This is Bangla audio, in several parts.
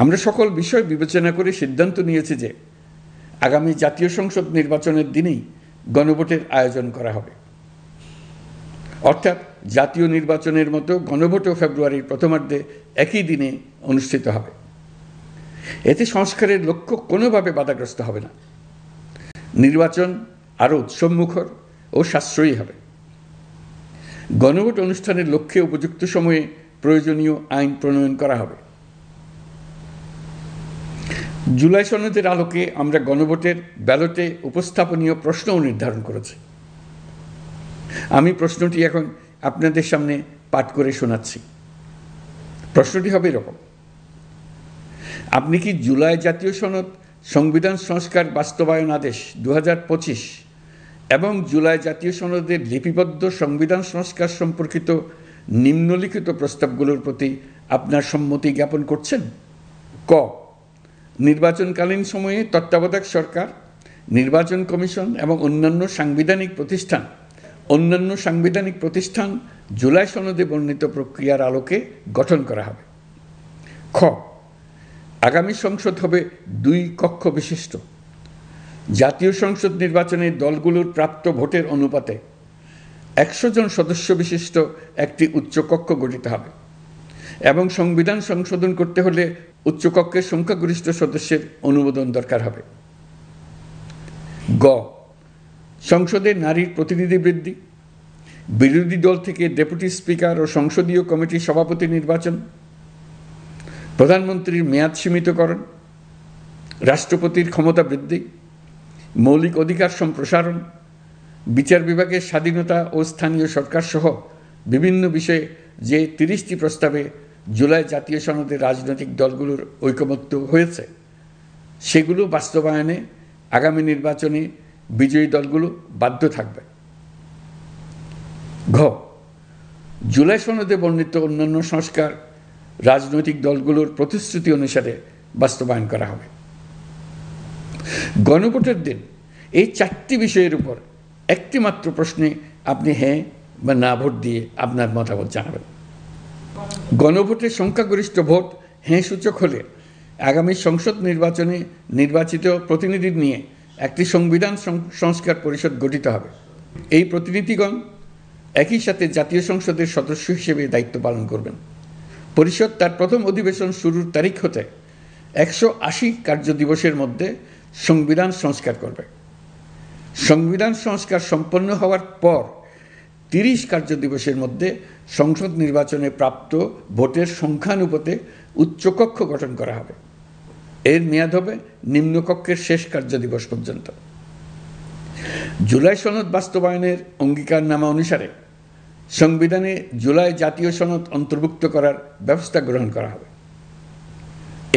আমরা সকল বিষয় বিবেচনা করে সিদ্ধান্ত নিয়েছি যে আগামী জাতীয় সংসদ নির্বাচনের দিনেই গণভোটের আয়োজন করা হবে। অর্থাৎ জাতীয় নির্বাচনের মতো গণভোটও ফেব্রুয়ারির প্রথমার্ধে একই দিনে অনুষ্ঠিত হবে। এতে সংস্কারের লক্ষ্য কোনোভাবে বাধাগ্রস্ত হবে না। নির্বাচন আরও উৎসবমুখর ও সাশ্রয়ী হবে। গণভোট অনুষ্ঠানের লক্ষ্যে উপযুক্ত সময়ে প্রয়োজনীয় আইন প্রণয়ন করা হবে। জুলাই সনদের আলোকে আমরা গণভোটের ব্যালটে উপস্থাপনীয় প্রশ্নও নির্ধারণ করেছি। আমি প্রশ্নটি এখন আপনাদের সামনে পাঠ করে শোনাচ্ছি। প্রশ্নটি হবে এরকম: আপনি কি জুলাই জাতীয় সনদ সংবিধান সংস্কার বাস্তবায়ন আদেশ 2025 এবং জুলাই জাতীয় সনদের লিপিবদ্ধ সংবিধান সংস্কার সম্পর্কিত নিম্নলিখিত প্রস্তাবগুলোর প্রতি আপনার সম্মতি জ্ঞাপন করছেন? ক, নির্বাচনকালীন সময়ে তত্ত্বাবধায়ক সরকার, নির্বাচন কমিশন এবং অন্যান্য সাংবিধানিক প্রতিষ্ঠান জুলাই সনদে বর্ণিত প্রক্রিয়ার আলোকে গঠন করা হবে। খ, আগামী সংসদ হবে 2 কক্ষ বিশিষ্ট। জাতীয় সংসদ নির্বাচনে দলগুলোর প্রাপ্ত ভোটের অনুপাতে 100 জন সদস্য বিশিষ্ট একটি উচ্চকক্ষ গঠিত হবে এবং সংবিধান সংশোধন করতে হলে উচ্চকক্ষের সংখ্যাগরিষ্ঠ সদস্যের অনুমোদন দরকার হবে। গ, সংসদে নারীর প্রতিনিধি বৃদ্ধি, বিরোধী দল থেকে ডেপুটি স্পিকার ও সংসদীয় কমিটির সভাপতি নির্বাচন, প্রধানমন্ত্রীর মেয়াদ সীমিতকরণ, রাষ্ট্রপতির ক্ষমতা বৃদ্ধি, মৌলিক অধিকার সম্প্রসারণ, বিচার বিভাগের স্বাধীনতা ও স্থানীয় সরকার সহ বিভিন্ন বিষয়ে যে 30টি প্রস্তাবে জুলাই জাতীয় সনদে রাজনৈতিক দলগুলোর ঐকমত্য হয়েছে সেগুলো বাস্তবায়নে আগামী নির্বাচনে বিজয়ী দলগুলো বাধ্য থাকবে। ঘ, জুলাই সনদে বর্ণিত অন্যান্য সংস্কার রাজনৈতিক দলগুলোর প্রতিশ্রুতি অনুসারে বাস্তবায়ন করা হবে। গণভোটের দিন এই 4টি বিষয়ের উপর একটি মাত্র প্রশ্নে আপনি হ্যাঁ বা না ভোট দিয়ে আপনার মতামত জানাবেন। গণভোটের সংখ্যাগরিষ্ঠ ভোট হ্যাঁ সূচক হলে আগামী সংসদ নির্বাচনে নির্বাচিত প্রতিনিধি নিয়ে একটি সংবিধান সংস্কার পরিষদ গঠিত হবে। এই প্রতিনিধিগণ একই সাথে জাতীয় সংসদের সদস্য হিসেবে দায়িত্ব পালন করবেন। পরিষদ তার প্রথম অধিবেশন শুরুর তারিখ হতে 180 কার্যদিবসের মধ্যে সংবিধান সংস্কার করবে। সংবিধান সংস্কার সম্পন্ন হওয়ার পর 30 কার্যদিবসের মধ্যে সংসদ নির্বাচনে প্রাপ্ত ভোটের সংখ্যানুপাতে উচ্চকক্ষ গঠন করা হবে। এর মেয়াদ হবে নিম্নকক্ষের শেষ কার্যদিবস পর্যন্ত। জুলাই সনদ বাস্তবায়নের অঙ্গীকারনামা অনুসারে সংবিধানে জুলাই জাতীয় সনদ অন্তর্ভুক্ত করার ব্যবস্থা গ্রহণ করা হবে।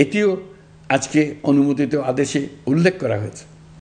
এটিও আজকে অনুমোদিত আদেশে উল্লেখ করা হয়েছে।